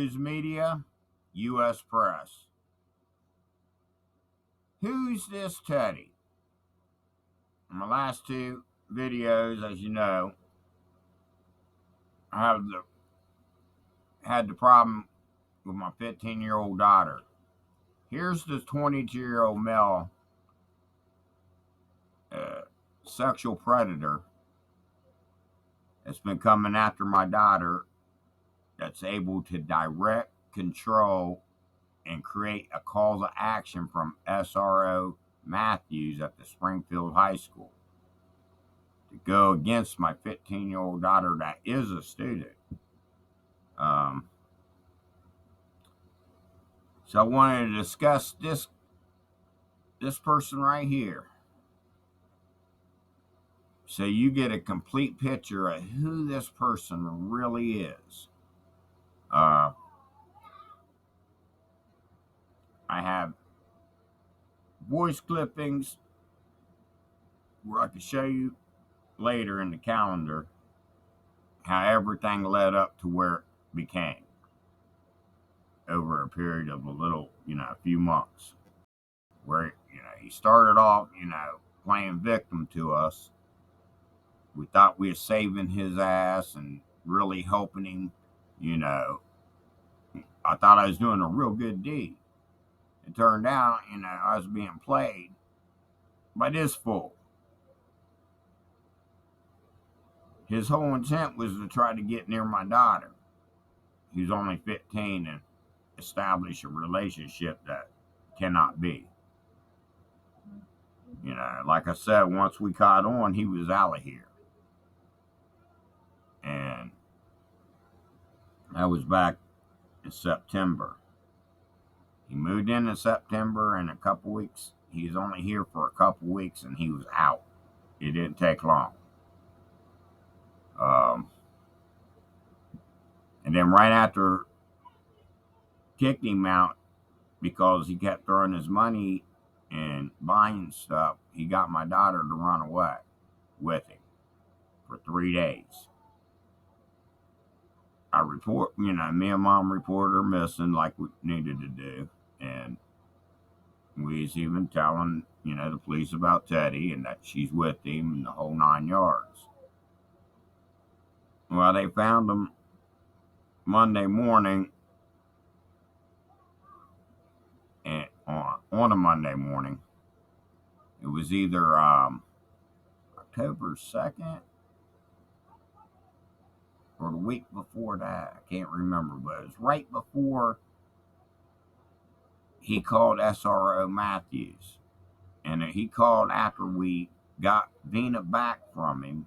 News media, U.S. press. Who's this Teddy? In my last two videos, as you know, I had the problem with my 15-year-old daughter. Here's this 22-year-old male sexual predator that's been coming after my daughter, that's able to direct, control, and create a call to action from SRO Mathews at the Springfield High School to go against my 15-year-old daughter that is a student. So I wanted to discuss this person right here, so you get a complete picture of who this person really is. I have voice clippings where I can show you later in the calendar how everything led up to where it became over a period of a few months, where he started off playing victim to us. We thought we were saving his ass and really helping him. I thought I was doing a real good deed. It turned out I was being played by this fool. His whole intent was to try to get near my daughter, who's only 15, and establish a relationship that cannot be. Like I said, once we caught on, he was out of here. And that was back in September. He moved in September, and a couple weeks, he was only here for a couple weeks, and he was out. It didn't take long. And then right after kicked him out because he kept throwing his money and buying stuff, he got my daughter to run away with him for 3 days. Me and Mom reported her missing like we needed to do. And we was even telling, the police about Teddy and that she's with him and the whole 9 yards. Well, they found him Monday morning, and on a Monday morning. It was either October 2nd or the week before that. I can't remember, but it was right before he called SRO Mathews. And he called after we got Vina back from him,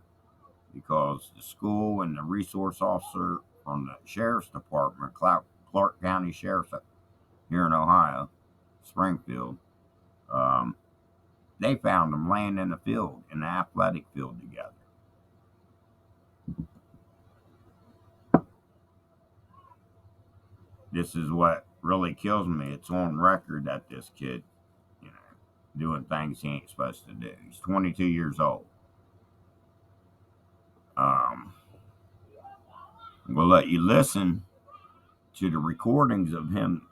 because the school and the resource officer from the sheriff's department, Clark County Sheriff's here in Ohio, Springfield, they found him laying in the athletic field together. This is what really kills me. It's on record that this kid, doing things he ain't supposed to do. He's 22 years old. I'm going to let you listen to the recordings of him.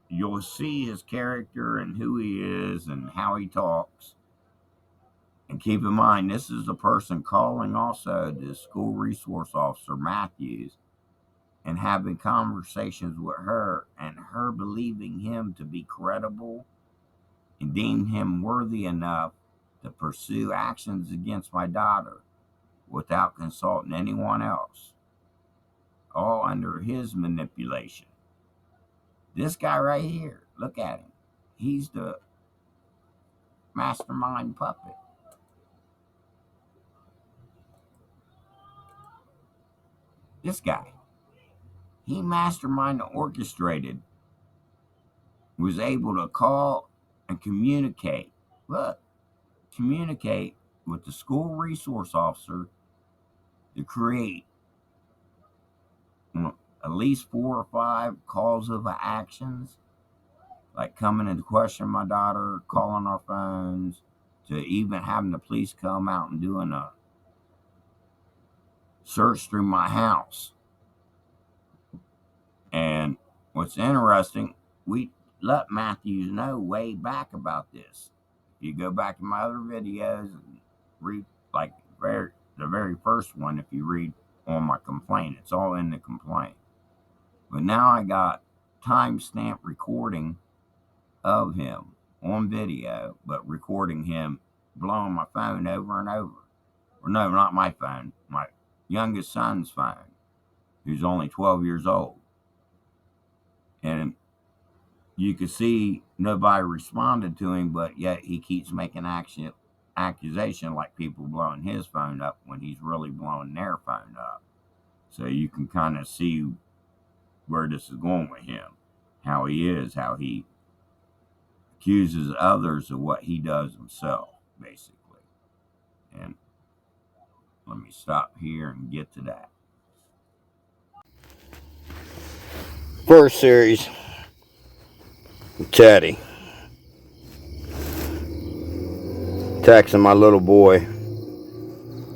You'll see his character and who he is and how he talks. And keep in mind, this is the person calling also the school resource officer, Mathews, and having conversations with her, and her believing him to be credible and deem him worthy enough to pursue actions against my daughter without consulting anyone else, all under his manipulation. This guy right here, look at him. He's the mastermind puppet. This guy, he masterminded, orchestrated, was able to call and communicate with the school resource officer to create at least 4 or 5 calls of actions, like coming in to question my daughter, calling our phones, to even having the police come out and doing a search through my house what's interesting, we let Mathews know way back about this. If you go back in my other videos and read, like the very first one, if you read on my complaint, it's all in the complaint. But now I got timestamp recording of him on video, but recording him blowing my phone over and over. Or no, not my phone, my youngest son's phone, who's only 12 years old. And you could see nobody responded to him, but yet he keeps making accusation like people blowing his phone up when he's really blowing their phone up. So you can kind of see where this is going with him, how he is, how he accuses others of what he does himself, basically. And let me stop here and get to that. First series, Teddy. Texting my little boy,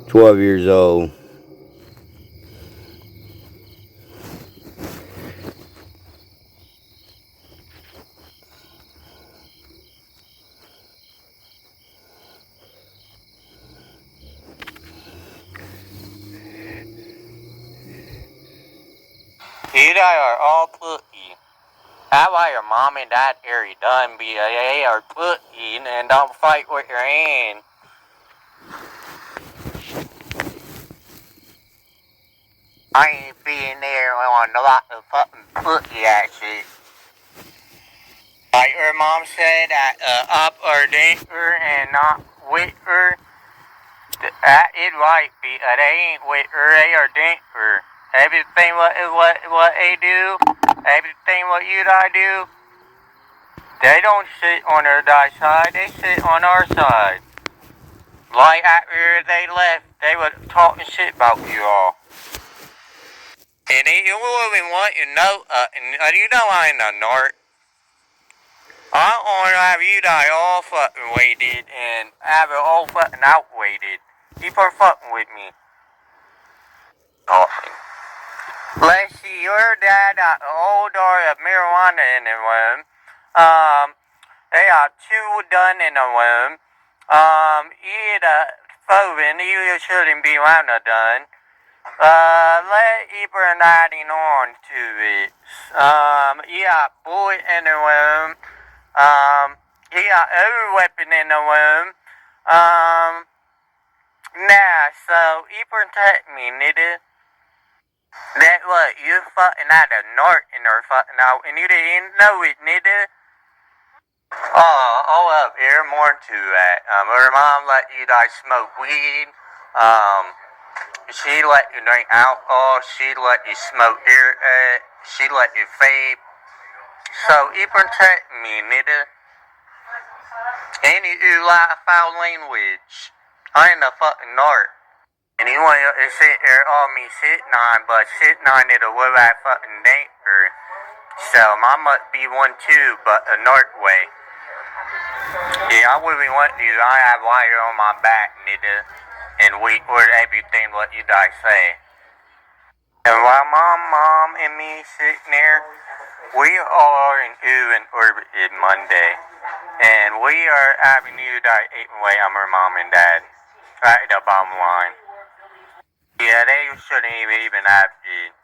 12 years old. You are all pussy. That's why your mom and dad are done, be they are pussy and don't fight with your hand. I ain't being there on a lot of fucking pussy action. Like her mom said, that up or dinker and not with her. That is right, be they ain't with her, they are dinker. Everything what they do, everything what you and I do, they don't sit on their side, they sit on our side. Like after they left, they were talking shit about you all. And you wouldn't even want to know, you know I ain't a narc. I don't want to have you die all fucking weighted and have it all fucking outweighted. Keep on fucking with me. Talking. Let's see, your dad got an old door of marijuana in the room. They got two done in the room. He had a phone, you shouldn't be around a done. Let Ibrahim adding on to it. He got bullet in the room. He got every weapon in the room. Nah, so he protect me, nigga. That what, you fucking had a narc in her fucking out, and you didn't know it, nigga. All up here, more to that. Her mom let you guys smoke weed. She let you drink alcohol. She let you smoke she let you vape. So he protect me, nigga. And you like foul language. I ain't a fucking narc. And you want to sit there on me sitting on, but sitting on it a little that fucking danger. So I must be one too, but a narc way. Yeah, I wouldn't want you. I have wire on my back, nigga. And we heard everything what you guys say. And while my mom and me sitting there, we are in Rhue and orbited Monday. And we are having you guys eating away on our mom and dad. Right at the bottom line. Yeah, they shouldn't even have it.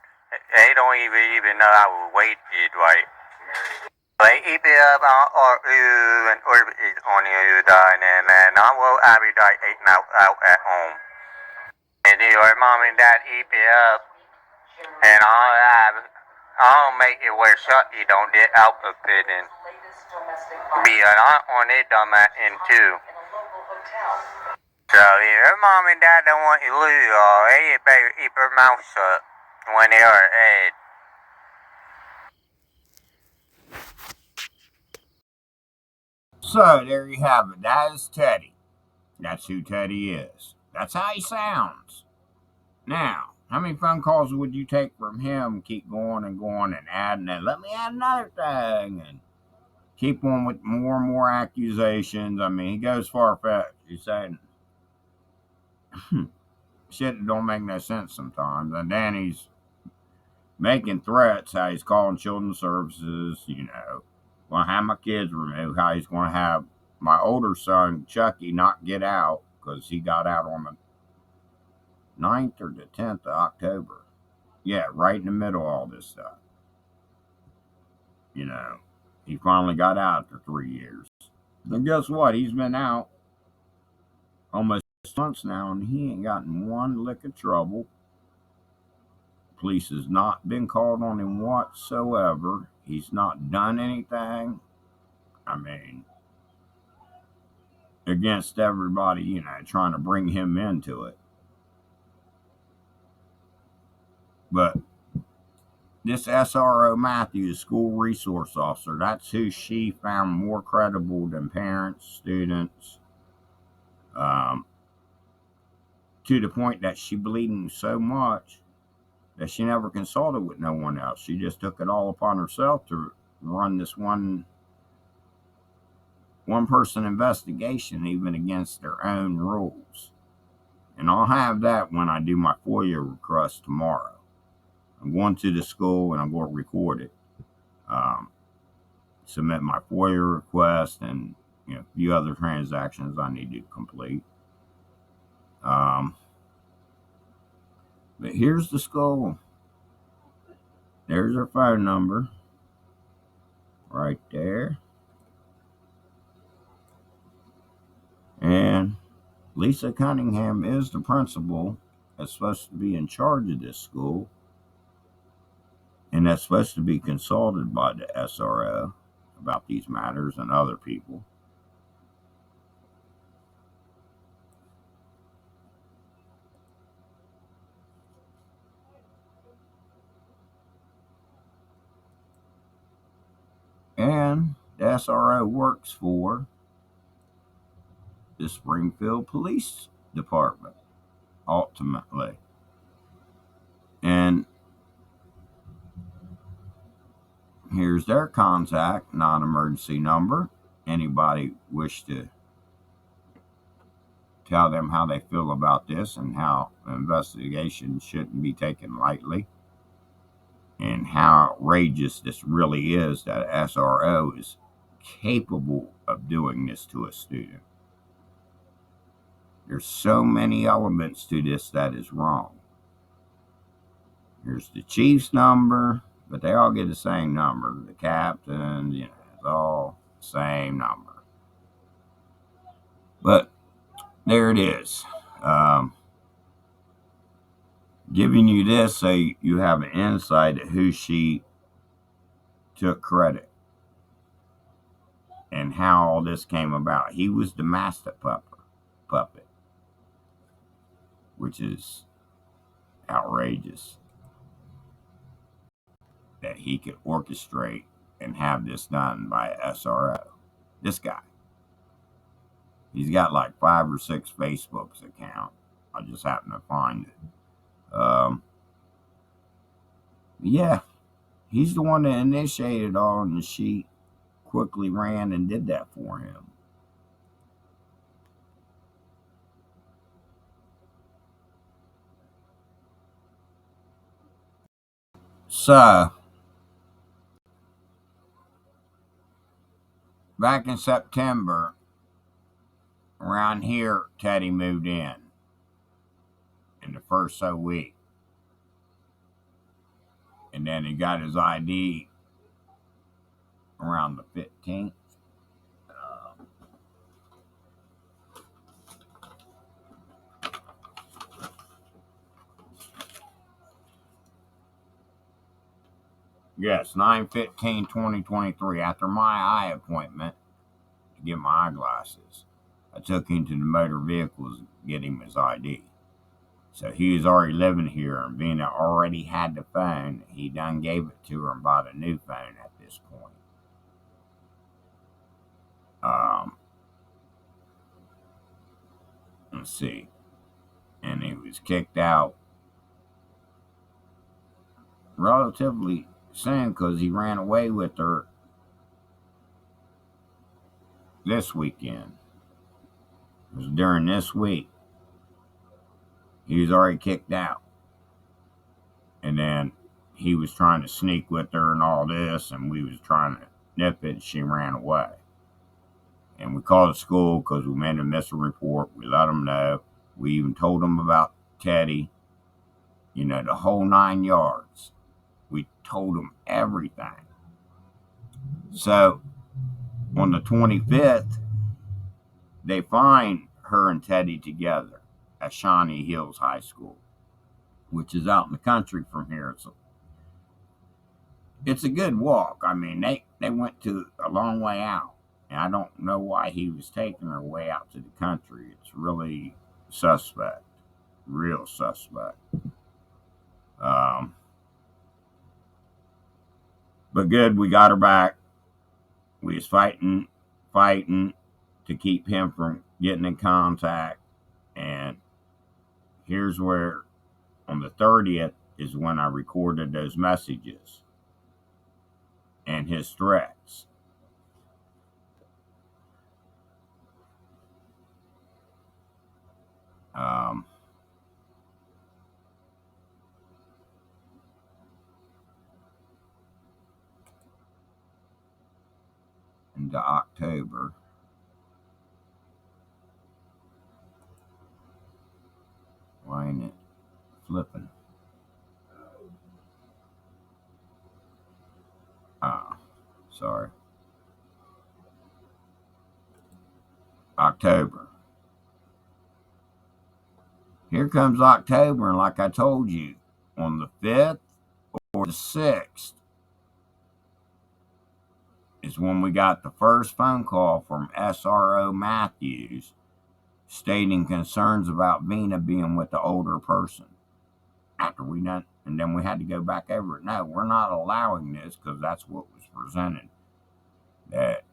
They don't even know how we waited, right? They eat it up on Rhue and orbited on you, and I will have you guys eating out at home. And your mom and dad eat it up, and I'll make it where Shutty don't get out of it and be on it dumb at in too. So if her mom and dad don't want you to lose all, they better keep her mouth shut when they are dead. So there you have it. That is Teddy. That's who Teddy is. That's how he sounds. Now, how many phone calls would you take from him? Keep going and going and adding and let me add another thing and keep on with more and more accusations. I mean, he goes far fetched. He's saying shit that don't make no sense sometimes. And then he's making threats, how he's calling children's services, going to have my kids removed, how he's going to have my older son, Chucky, not get out because he got out on the 9th or the 10th of October. Yeah, right in the middle of all this stuff. He finally got out after 3 years. And guess what? He's been out almost 6 months now, and he ain't gotten one lick of trouble. Police has not been called on him whatsoever. He's not done anything. I mean, against everybody, trying to bring him into it. But this SRO Mathews, school resource officer, that's who she found more credible than parents, students, to the point that she believed him so much that she never consulted with no one else. She just took it all upon herself to run this one person investigation, even against their own rules. And I'll have that when I do my FOIA request tomorrow. I'm going to the school and I'm going to record it. Submit my FOIA request and a few other transactions I need to complete. But here's the school. There's her phone number right there. And Lisa Cunningham is the principal that's supposed to be in charge of this school. And that's supposed to be consulted by the SRO about these matters and other people. And the SRO works for the Springfield Police Department, ultimately. And here's their contact, non-emergency number. Anybody wish to tell them how they feel about this and how the investigation shouldn't be taken lightly and how outrageous this really is that SRO is capable of doing this to a student. There's so many elements to this that is wrong. Here's the chief's number, but they all get the same number. The captain, it's all the same number. But there it is. Giving you this so you have an insight of who she took credit and how all this came about. He was the master puppet, which is outrageous that he could orchestrate and have this done by SRO. This guy. He's got like 5 or 6 Facebook's account. I just happened to find it. Yeah, he's the one that initiated all, and she quickly ran and did that for him. So, back in September, around here, Teddy moved in the first week. And then he got his ID around the 15th. Yes, 9/15/2023, after my eye appointment to get my eyeglasses. I took him to the motor vehicles to get him his ID. So he was already living here, and being that already had the phone, he done gave it to her and bought a new phone at this point. Let's see. And he was kicked out relatively soon because he ran away with her this weekend. It was during this week. He was already kicked out. And then he was trying to sneak with her and all this, and we was trying to nip it, and she ran away. And we called the school because we made a missing report. We let them know. We even told them about Teddy, the whole 9 yards. We told them everything. So on the 25th, they find her and Teddy together at Shawnee Hills High School, which is out in the country from here. It's a good walk. I mean, they went to a long way out. And I don't know why he was taking her way out to the country. It's really suspect. Real suspect. Um, but good, we got her back. We was fighting to keep him from getting in contact. And here's where, on the 30th, is when I recorded those messages and his threats. Um, into October. Why ain't it flipping? Sorry. October. Here comes October, and like I told you, on the 5th or the 6th is when we got the first phone call from SRO Mathews stating concerns about Vina being with the older person. After we done, and then we had to go back over it. No, we're not allowing this because that's what was presented. That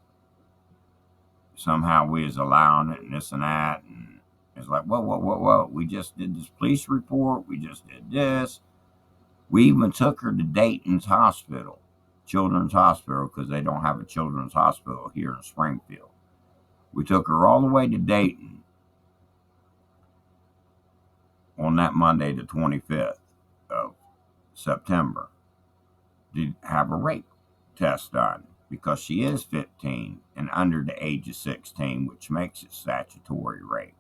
somehow we is allowing it and this and that. And it's like, whoa. We just did this police report. We just did this. We even took her to Dayton's hospital, Children's Hospital, because they don't have a children's hospital here in Springfield. We took her all the way to Dayton on that Monday, the 25th of September, to have a rape test done because she is 15 and under the age of 16, which makes it statutory rape.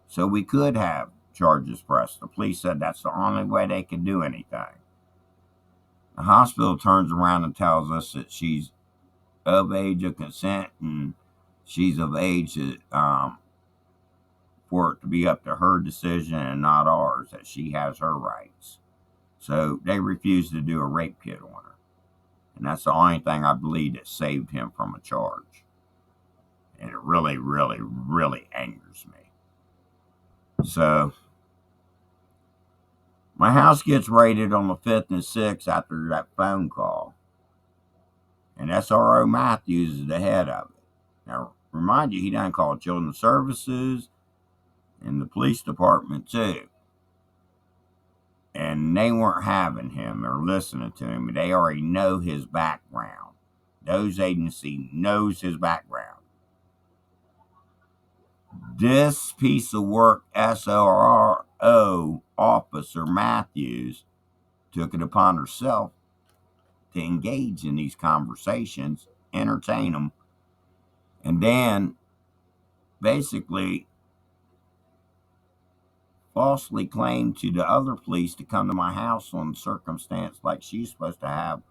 So we could have charges pressed. The police said that's the only way they could do anything. The hospital turns around and tells us that she's of age of consent and she's of age for it to be up to her decision and not ours, that she has her rights. So they refused to do a rape kit on her. And that's the only thing I believe that saved him from a charge. And it really, really, really angers me. So my house gets raided on the 5th and 6th after that phone call. And SRO Mathews is the head of it. Now, remind you, he done called Children's Services and the police department too. And they weren't having him or listening to him. They already know his background. Those agency knows his background. This piece of work, SRO Officer Mathews took it upon herself to engage in these conversations, entertain them, and then basically falsely claimed to the other police to come to my house on circumstance like she's supposed to have,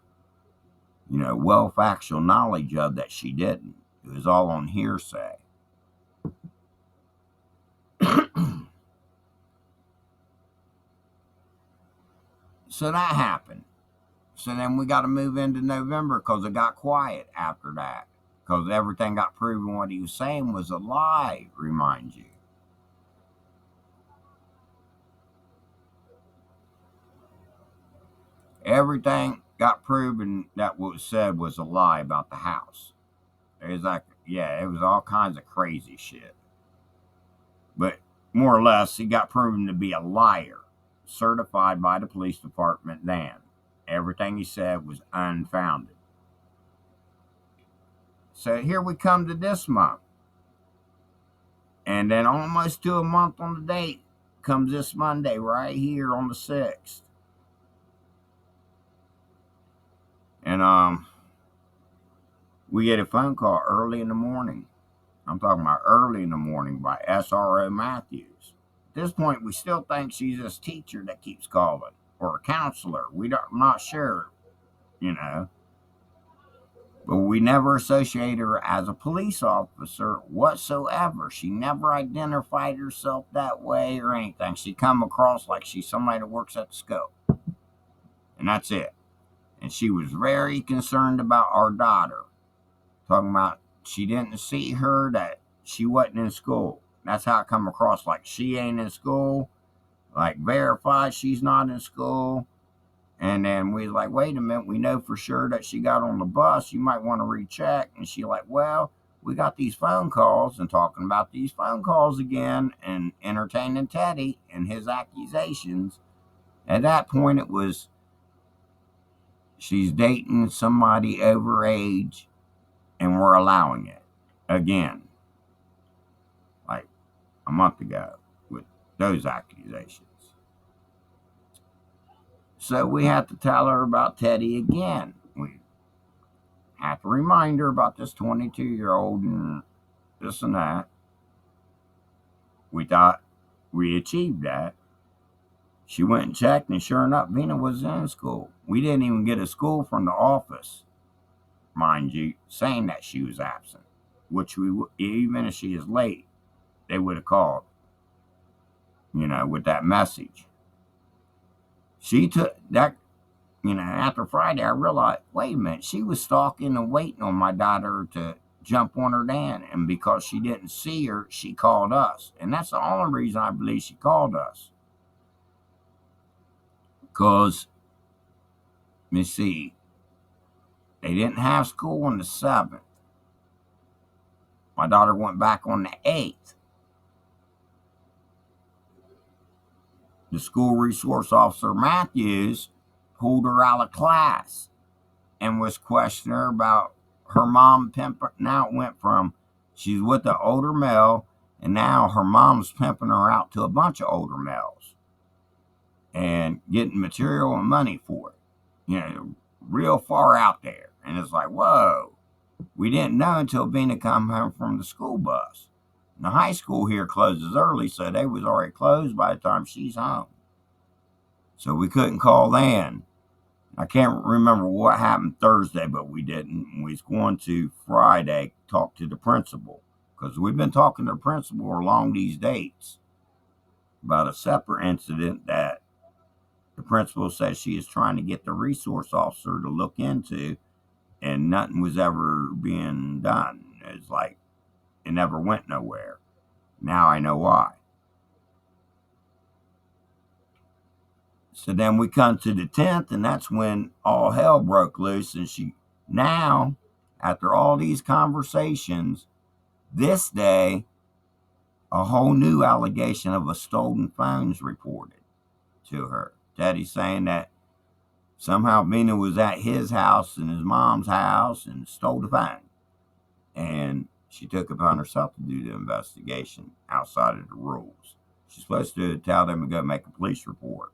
well factual knowledge of that she didn't. It was all on hearsay. So that happened. So then we got to move into November because it got quiet after that. Because everything got proven what he was saying was a lie, remind you. Everything got proven that what was said was a lie about the house. It was like, yeah, it was all kinds of crazy shit. But more or less, he got proven to be a liar, certified by the police department then. Everything he said was unfounded. So here we come to this month. And then almost to a month on the date comes this Monday right here on the 6th. And we get a phone call early in the morning. I'm talking about early in the morning by SRO Mathews. At this point, we still think she's this teacher that keeps calling or a counselor. I'm not sure, you know. But we never associate her as a police officer whatsoever. She never identified herself that way or anything. She come across like she's somebody that works at the scope. And that's it. And she was very concerned about our daughter. Talking about she didn't see her, that she wasn't in school. That's how it come across, like she ain't in school, like verified she's not in school. And then we was like, wait a minute, we know for sure that she got on the bus. You might want to recheck. And she like, well, we got these phone calls and talking about these phone calls again and entertaining Teddy and his accusations. At that point, it was she's dating somebody over age and we're allowing it again, like a month ago with those accusations. So we have to tell her about Teddy again. We have to remind her about this 22-year-old and this and that. We thought we achieved that. She went and checked, and sure enough, Vina was in school. We didn't even get a school from the office, mind you, saying that she was absent, which even if she is late, they would have called, with that message. She took that, after Friday, I realized, wait a minute, she was stalking and waiting on my daughter to jump on her dad. And because she didn't see her, she called us. And that's the only reason I believe she called us. Because, let me see, they didn't have school on the 7th. My daughter went back on the 8th. The school resource officer, Mathews, pulled her out of class and was questioning her about her mom pimping. Now it went from she's with an older male, and now her mom's pimping her out to a bunch of older males and getting material and money for it. Real far out there. And it's like, whoa. We didn't know until Vina come home from the school bus. And the high school here closes early, so they was already closed by the time she's home. So we couldn't call then. I can't remember what happened Thursday, but we didn't. We was going to Friday talk to the principal, because we've been talking to the principal along these dates about a separate incident that the principal says she is trying to get the resource officer to look into, and nothing was ever being done. It's like it never went nowhere. Now I know why. So then we come to the 10th, and that's when all hell broke loose. And she, now, after all these conversations, this day, a whole new allegation of a stolen phone is reported to her. Teddy's saying that somehow Vina was at his house and his mom's house and stole the phone. And she took upon herself to do the investigation outside of the rules. She's supposed to tell them to go make a police report,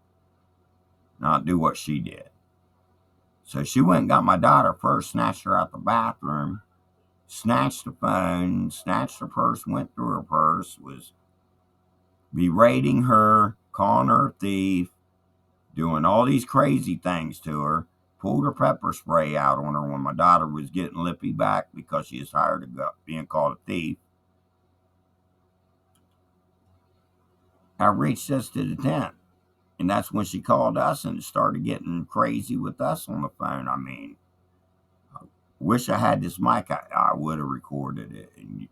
not do what she did. So she went and got my daughter first, snatched her out the bathroom, snatched the phone, snatched her purse, went through her purse, was berating her, calling her a thief, doing all these crazy things to her, pulled her pepper spray out on her when my daughter was getting lippy back because she was tired of being called a thief. I reached us to the 10th. And that's when she called us and started getting crazy with us on the phone. I mean, I wish I had this mic. I would have recorded it. And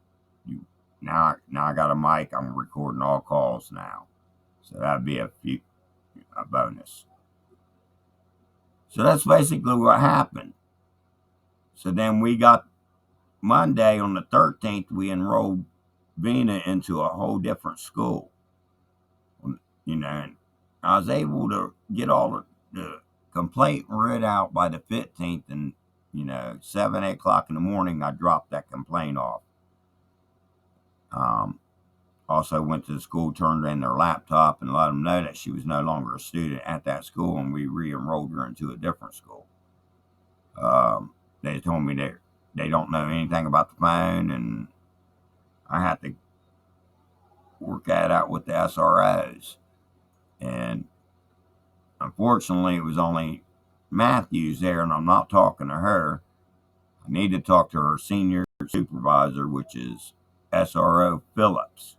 now I got a mic. I'm recording all calls now. So that'd be a bonus. So that's basically what happened. So then we got Monday on the 13th, we enrolled Vina into a whole different school. And I was able to get all the complaint read out by the 15th, and 7, 8 o'clock in the morning, I dropped that complaint off. Also went to the school, turned in their laptop, and let them know that she was no longer a student at that school, and we re-enrolled her into a different school. They told me they don't know anything about the phone, and I had to work that out with the SROs. And unfortunately, it was only Mathews there, and I'm not talking to her. I need to talk to her senior supervisor, which is SRO Phillips,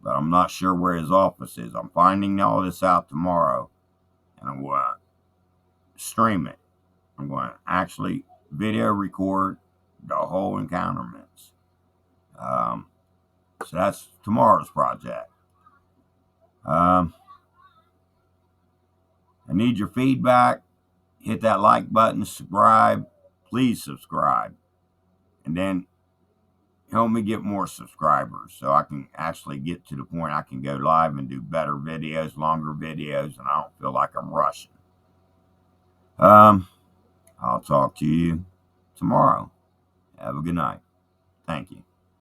but I'm not sure where his office is. I'm finding all this out tomorrow, and I'm going to stream it. I'm going to actually video record the whole encounterments. So that's tomorrow's project. I need your feedback. Hit that like button, subscribe. Please subscribe. And then help me get more subscribers so I can actually get to the point I can go live and do better videos, longer videos, and I don't feel like I'm rushing. I'll talk to you tomorrow. Have a good night. Thank you.